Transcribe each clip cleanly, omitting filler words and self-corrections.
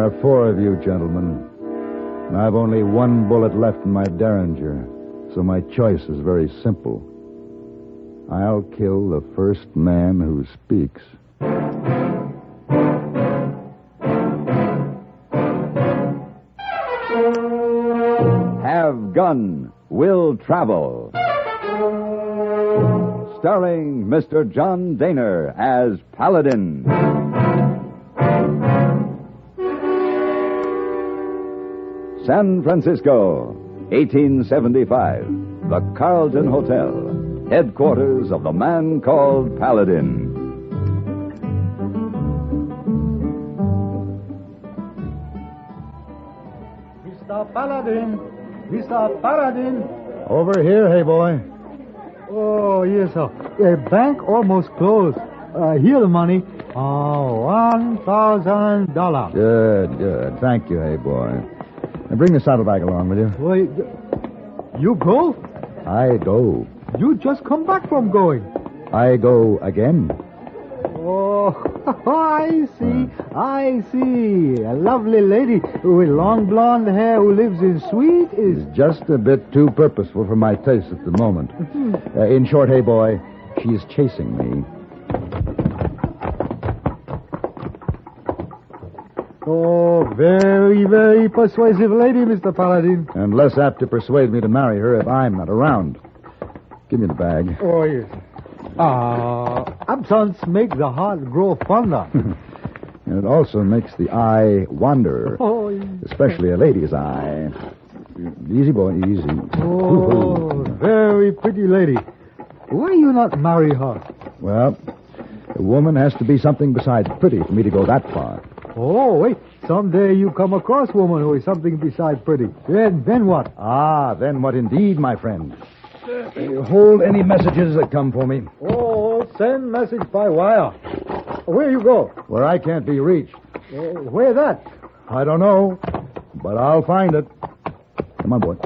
There are 4 of you, gentlemen. And I've only 1 bullet left in my Derringer, so my choice is very simple. I'll kill the first man who speaks. Have Gun, Will Travel. Starring Mr. John Daner as Paladin. San Francisco, 1875. The Carlton Hotel, headquarters of the man called Paladin. Mr. Paladin! Mr. Paladin! Over here, hey boy. Oh, yes, sir. The bank almost closed. Here the money. $1,000. Good. Thank you, hey boy. Now bring the saddlebag along, will you? Wait, you go? I go. You just come back from going. I go again. Oh, I see. A lovely lady with long blonde hair who lives in suite is... It's just a bit too purposeful for my taste at the moment. In short, hey boy, she's chasing me. Oh, very, very persuasive lady, Mr. Paladin. And less apt to persuade me to marry her if I'm not around. Give me the bag. Oh, yes. Absence makes the heart grow fonder. And it also makes the eye wander. Oh, yes. Especially a lady's eye. Easy, boy, easy. Oh, very pretty lady. Why you not marry her? Well, a woman has to be something besides pretty for me to go that far. Oh, wait. Someday you come across a woman who is something besides pretty. Then what? Then what indeed, my friend? Hold any messages that come for me. Oh, send message by wire. Where you go? Where I can't be reached. Where that? I don't know, but I'll find it. Come on, boy.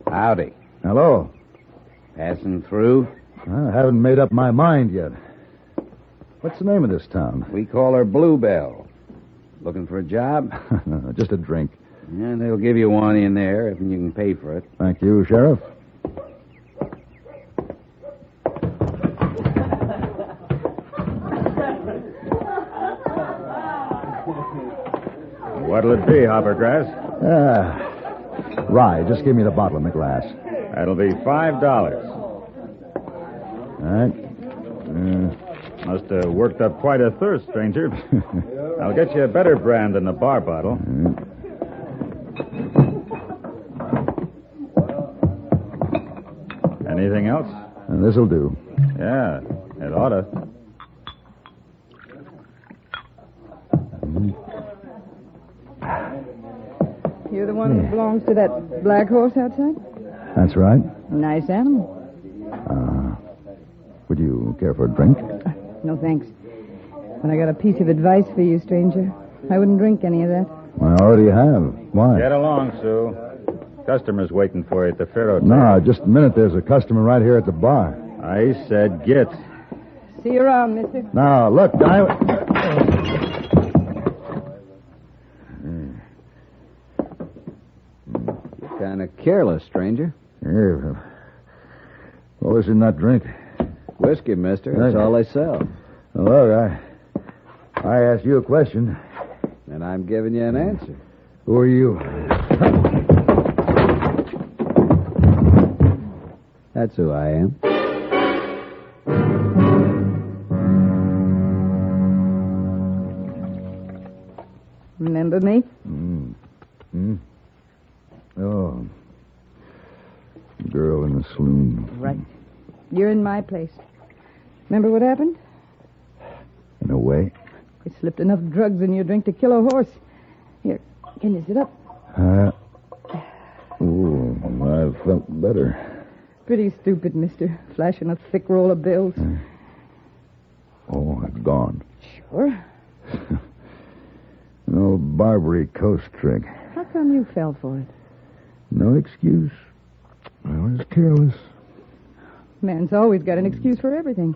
Howdy. Hello. Passing through? I haven't made up my mind yet. What's the name of this town? We call her Bluebell. Looking for a job? Just a drink. Yeah, they'll give you one in there if you can pay for it. Thank you, Sheriff. What'll it be, Hoppergrass? Rye, just give me the bottle and the glass. That'll be $5. All right. Must have worked up quite a thirst, stranger. I'll get you a better brand than the bar bottle. Anything else? This'll do. Yeah, it oughta. You're the one who belongs to that black horse outside? That's right. Nice animal. Would you care for a drink? No, thanks. But I got a piece of advice for you, stranger. I wouldn't drink any of that. I already have. Why? Get along, Sue. Customer's waiting for you at the Faro table. No, just a minute. There's a customer right here at the bar. I said get. See you around, mister. Now, look, Kind of careless, stranger. Here. Well, this is not drink. Whiskey, mister. That's all they sell. Look, I asked you a question. And I'm giving you an answer. Who are you? That's who I am. Remember me? Oh. Girl in the saloon. Right. You're in my place. Remember what happened? In a way. I slipped enough drugs in your drink to kill a horse. Here, can you sit up? I felt better. Pretty stupid, mister. Flashing a thick roll of bills. Oh, it's gone. Sure. An old Barbary Coast trick. How come you fell for it? No excuse. I was careless. Man's always got an excuse for everything.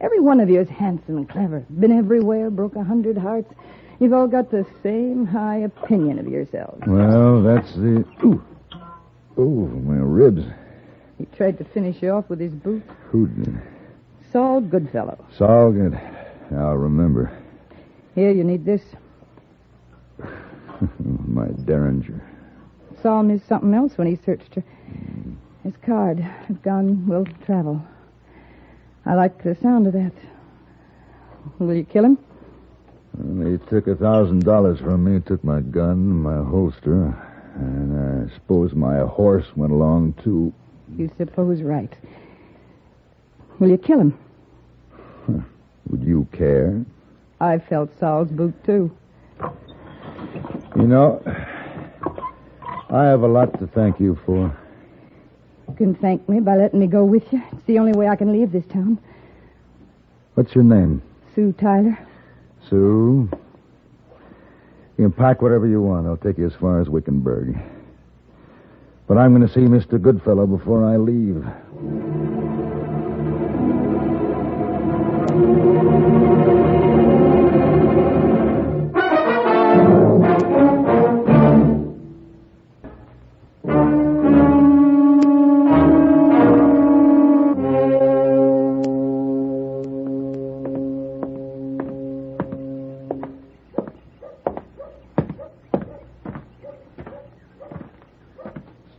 Every one of you is handsome and clever. Been everywhere, broke 100 hearts. You've all got the same high opinion of yourselves. Well, that's the... Ooh, my ribs. He tried to finish you off with his boot. Who did? Saul Goodfellow. Saul, good. I'll remember. Here, you need this. My derringer. Saul missed something else when he searched her. His card. If gone, will travel. I like the sound of that. Will you kill him? Well, he took $1,000 from me, took my gun, my holster, and I suppose my horse went along, too. You suppose right. Will you kill him? Would you care? I felt Saul's boot, too. You know, I have a lot to thank you for. You can thank me by letting me go with you. It's the only way I can leave this town. What's your name? Sue Tyler. Sue. You can pack whatever you want. I'll take you as far as Wickenberg. But I'm going to see Mr. Goodfellow before I leave.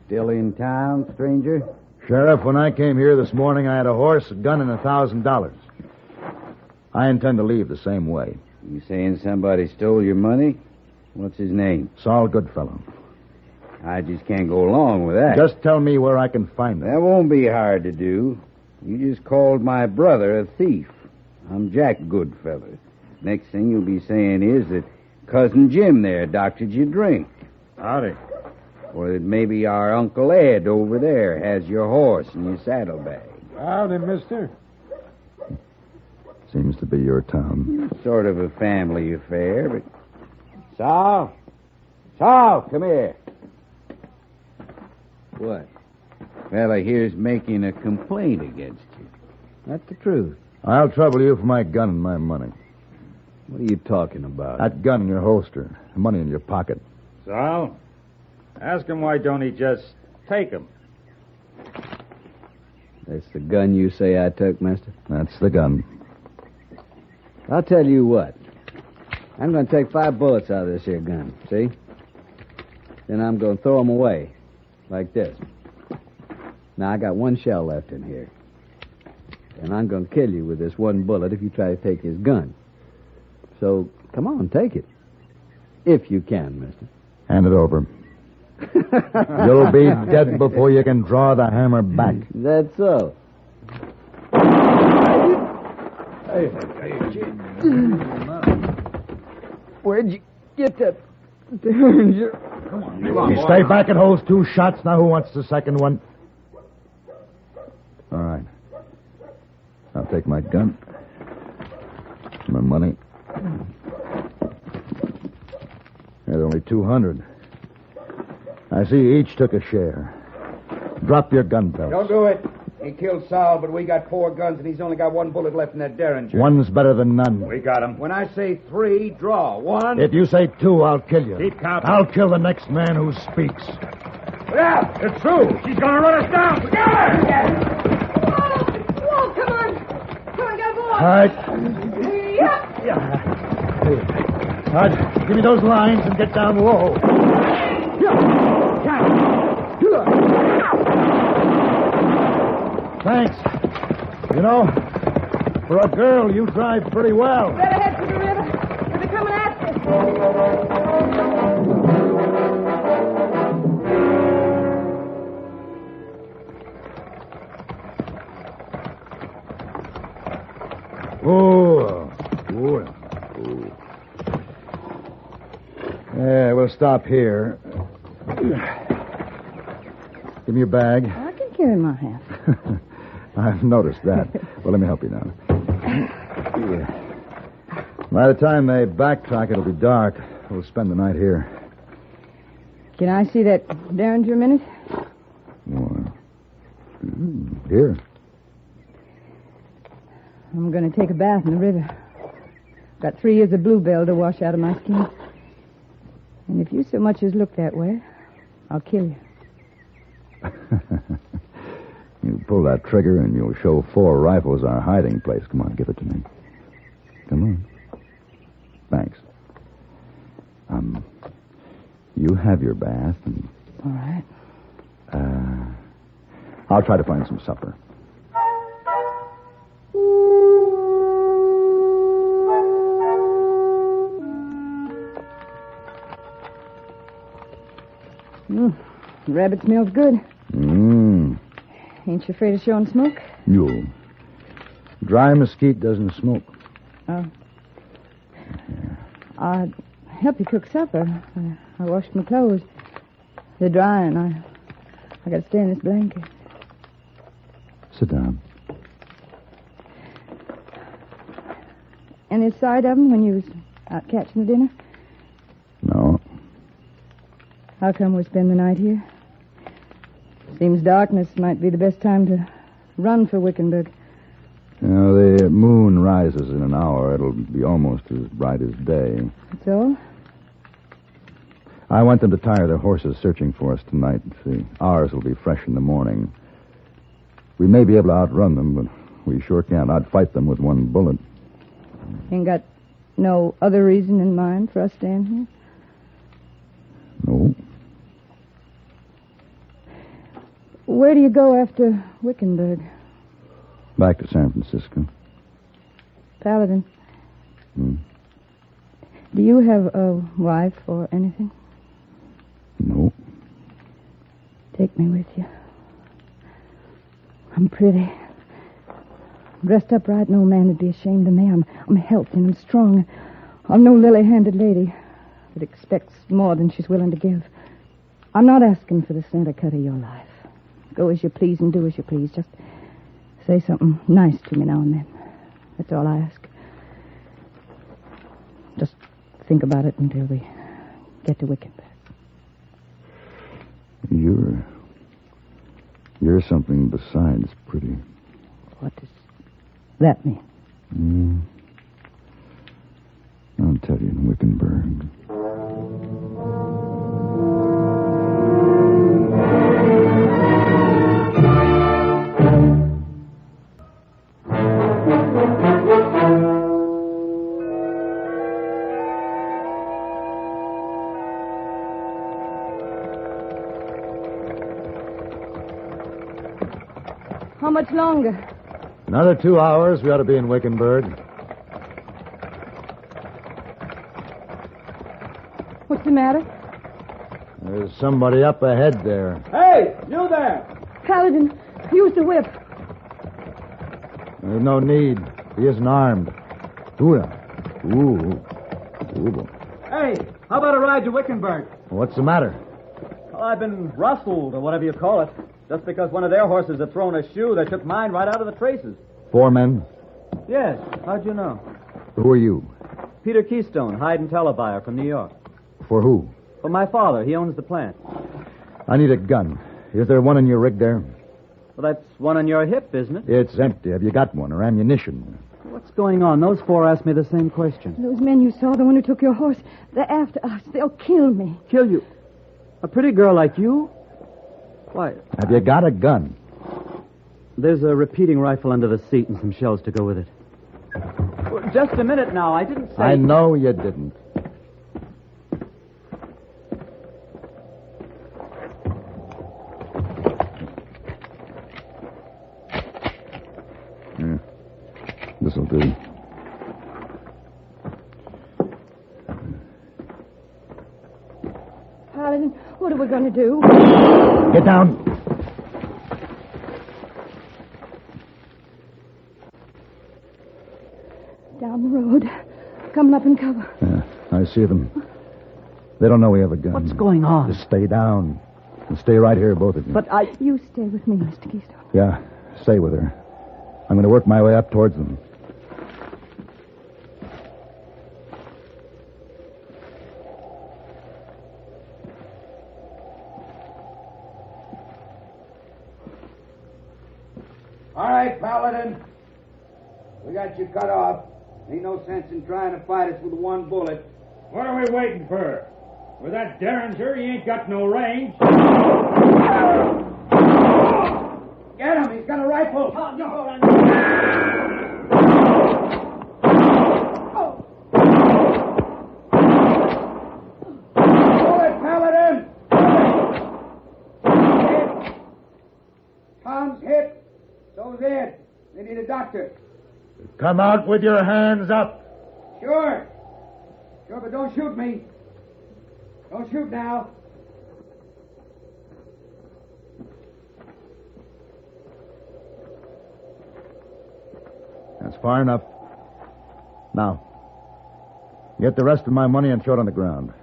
Still in town, stranger? Sheriff, when I came here this morning, I had a horse, a gun, and $1,000. I intend to leave the same way. You saying somebody stole your money? What's his name? Saul Goodfellow. I just can't go along with that. Just tell me where I can find him. That won't be hard to do. You just called my brother a thief. I'm Jack Goodfellow. Next thing you'll be saying is that Cousin Jim there doctored your drink. Howdy. Or that maybe our Uncle Ed over there has your horse and your saddlebag. Howdy, mister. Seems to be your town. Sort of a family affair, but... Saul? Saul, come here. What? Fella here's making a complaint against you. That's the truth. I'll trouble you for my gun and my money. What are you talking about? That gun in your holster, the money in your pocket. So? Ask him why don't he just take him? That's the gun you say I took, mister? That's the gun. I'll tell you what. I'm going to take 5 bullets out of this here gun, see? Then I'm going to throw them away, like this. Now, I got 1 shell left in here. And I'm going to kill you with this 1 bullet if you try to take his gun. So, come on, take it. If you can, mister. Hand it over. You'll be dead before you can draw the hammer back. That's so. Where'd you get that derringer? Come on, You stay back and hold 2 shots. Now who wants the second one? All right. I'll take my gun. My money. There's only 200. I see each took a share. Drop your gun belts. Don't do it. He killed Saul, but we got 4 guns, and he's only got 1 bullet left in that derringer. One's better than none. We got him. When I say 3, draw. 1. If you say 2, I'll kill you. Keep counting. I'll kill the next man who speaks. Yeah, it's true. She's going to run us down. We got her. Whoa, come on. Come on, get aboard. All right. Yep. All right, give me those lines and get down low. Thanks. You know, for a girl, you drive pretty well. Better head for the river. They're coming after Oh. Yeah, we'll stop here. Give me your bag. I can carry my half. I've noticed that. Well, let me help you now. By the time they backtrack, it'll be dark. We'll spend the night here. Can I see that Derringer a minute? Well, here. I'm going to take a bath in the river. Got 3 years of bluebell to wash out of my skin. And if you so much as look that way, I'll kill you. You pull that trigger and you'll show 4 rifles our hiding place. Come on, give it to me. Come on. Thanks. You have your bath and... All right. I'll try to find some supper. Rabbit smells good. Ain't you afraid of showing smoke? You. Dry mesquite doesn't smoke. Oh. I'd help you cook supper. I washed my clothes. They're drying. I got to stay in this blanket. Sit down. Any sight of them when you was out catching the dinner? No. How come we spend the night here? Seems darkness might be the best time to run for Wickenberg. You know, the moon rises in an hour. It'll be almost as bright as day. That's all? I want them to tire their horses searching for us tonight. See, ours will be fresh in the morning. We may be able to outrun them, but we sure can't outfight them with 1 bullet. Ain't got no other reason in mind for us staying here? No. Where do you go after Wickenberg? Back to San Francisco. Paladin. Do you have a wife or anything? No. Take me with you. I'm pretty. Dressed up right, no man would be ashamed of me. I'm healthy and I'm strong. I'm no lily-handed lady that expects more than she's willing to give. I'm not asking for the center cut of your life. Go as you please and do as you please. Just say something nice to me now and then. That's all I ask. Just think about it until we get to Wickenberg. You're something besides pretty. What does that mean? I'll tell you in Wickenberg. How much longer? Another 2 hours, we ought to be in Wickenberg. What's the matter? There's somebody up ahead there. Hey, you there! Paladin, use the whip. There's no need. He isn't armed. Ooh. Hey, how about a ride to Wickenberg? What's the matter? Well, I've been rustled, or whatever you call it. Just because one of their horses had thrown a shoe, they took mine right out of the traces. 4 men? Yes, how'd you know? Who are you? Peter Keystone, hide and tele buyer from New York. For who? For my father, he owns the plant. I need a gun. Is there one in your rig there? Well, that's one on your hip, isn't it? It's empty. Have you got one or ammunition? What's going on? Those 4 asked me the same question. Those men you saw, the one who took your horse, they're after us. They'll kill me. Kill you? A pretty girl like you? Why? Have you got a gun? There's a repeating rifle under the seat and some shells to go with it. Well, just a minute now. I didn't say... I know you didn't. This'll do. Paladin, what are we going to do? Get down. Down the road. Coming up in cover. Yeah, I see them. They don't know we have a gun. What's going on? Just stay down. And stay right here, both of you. But I... You stay with me, Mr. Keystone. Yeah, stay with her. I'm going to work my way up towards them. All right, Paladin. We got you cut off. Ain't no sense in trying to fight us with one bullet. What are we waiting for? With that Derringer, he ain't got no range. Get him! He's got a rifle! Bullet, Paladin! Hit! Tom's hit. So's Ed. They need a doctor. Come out with your hands up. Sure, but don't shoot me. Don't shoot now. That's far enough. Now, get the rest of my money and throw it on the ground.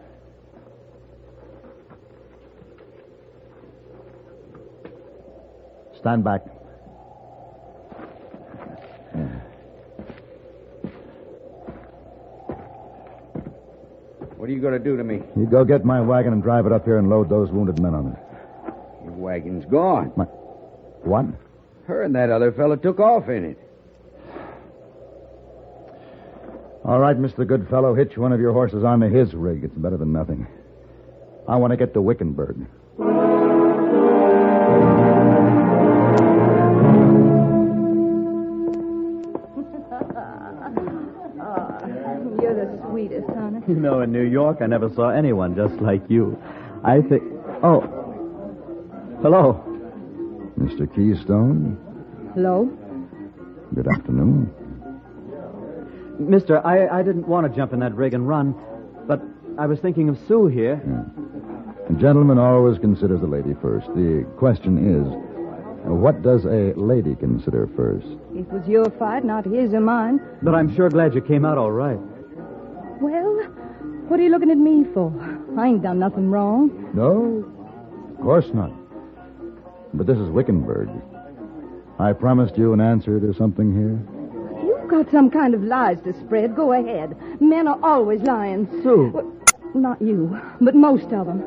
Stand back. What are you going to do to me? You go get my wagon and drive it up here and load those wounded men on it. Your wagon's gone. What? Her and that other fellow took off in it. All right, Mr. Goodfellow, hitch one of your horses onto his rig. It's better than nothing. I want to get to Wickenberg. You're the sweetest, honey. You know, in New York, I never saw anyone just like you. I think... Oh. Hello. Mr. Keystone, Hello? good afternoon. Mister, I didn't want to jump in that rig and run, but I was thinking of Sue here. A gentleman always considers the lady first. The question is, what does a lady consider first? It was your fight, not his or mine. But I'm sure glad you came out all right. Well, what are you looking at me for? I ain't done nothing wrong. No, of course not. But this is Wickenberg. I promised you an answer to something here. You've got some kind of lies to spread. Go ahead. Men are always lying. Sue. Well, not you, but most of them.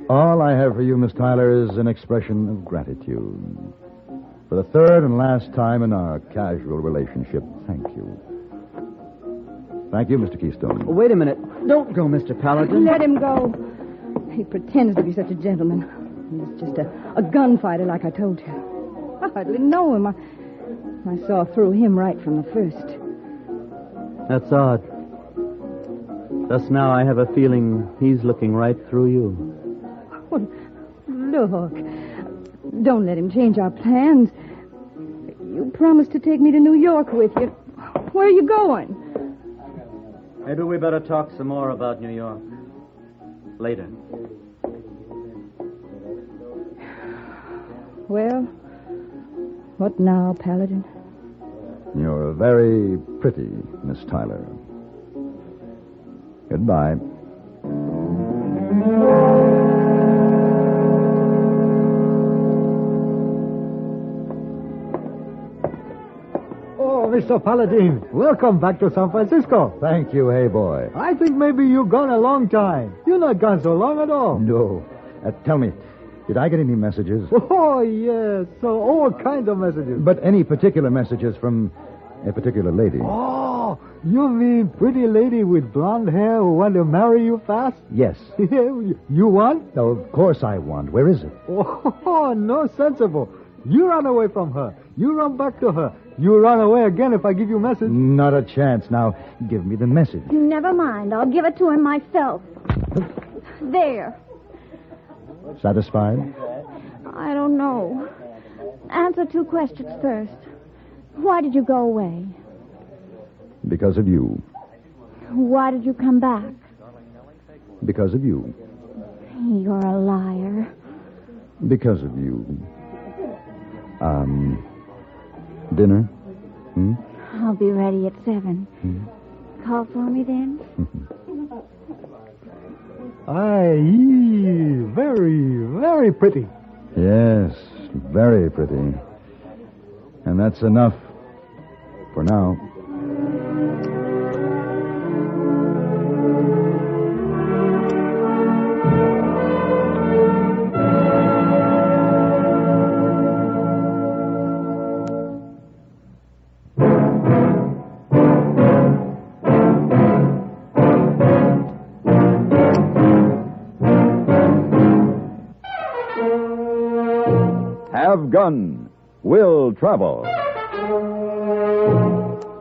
All I have for you, Miss Tyler, is an expression of gratitude. For the third and last time in our casual relationship, thank you. Thank you, Mr. Keystone. Wait a minute. Don't go, Mr. Paladin. Let him go. He pretends to be such a gentleman. He's just a gunfighter, like I told you. I hardly know him. I saw through him right from the first. That's odd. Just now I have a feeling he's looking right through you. Well, look. Don't let him change our plans. You promised to take me to New York with you. Where are you going? Maybe we better talk some more about New York. Later. Well, what now, Paladin? You're very pretty, Miss Tyler. Goodbye. Oh, Mr. Paladin, welcome back to San Francisco. Thank you, hey boy. I think maybe you've gone a long time. You're not gone so long at all. No. Tell me, did I get any messages? Oh, yes. So all kinds of messages. But any particular messages from a particular lady? Oh, you mean pretty lady with blonde hair who want to marry you fast? Yes. You want? No, of course I want. Where is it? Oh, no sensible. You run away from her. You run back to her. You run away again if I give you a message. Not a chance. Now, give me the message. Never mind. I'll give it to him myself. There. Satisfied? I don't know. Answer 2 questions first. Why did you go away? Because of you. Why did you come back? Because of you. You're a liar. Because of you. Dinner? I'll be ready at 7. Call for me then? Aye, very, very pretty. Yes, very pretty. And that's enough for now. Have Gun, Will Travel.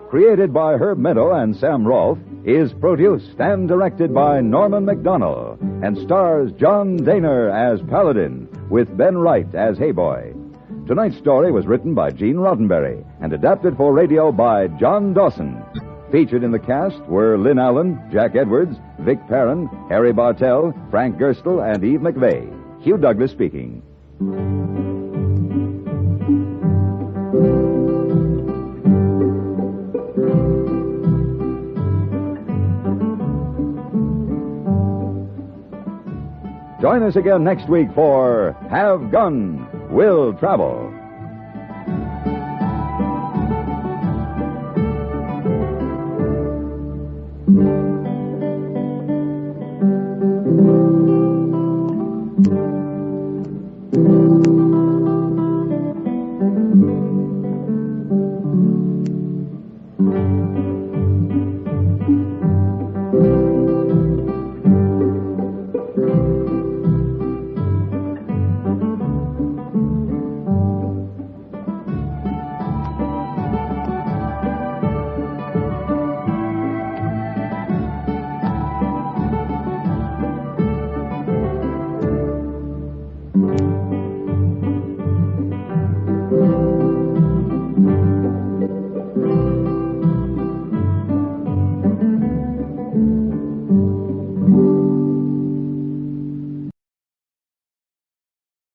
Created by Herb Meadow and Sam Rolfe, is produced and directed by Norman McDonnell and stars John Daner as Paladin with Ben Wright as Hayboy. Tonight's story was written by Gene Roddenberry and adapted for radio by John Dawson. Featured in the cast were Lynn Allen, Jack Edwards, Vic Perrin, Harry Bartell, Frank Gerstle, and Eve McVeigh. Hugh Douglas speaking. Join us again next week for Have Gun, Will Travel.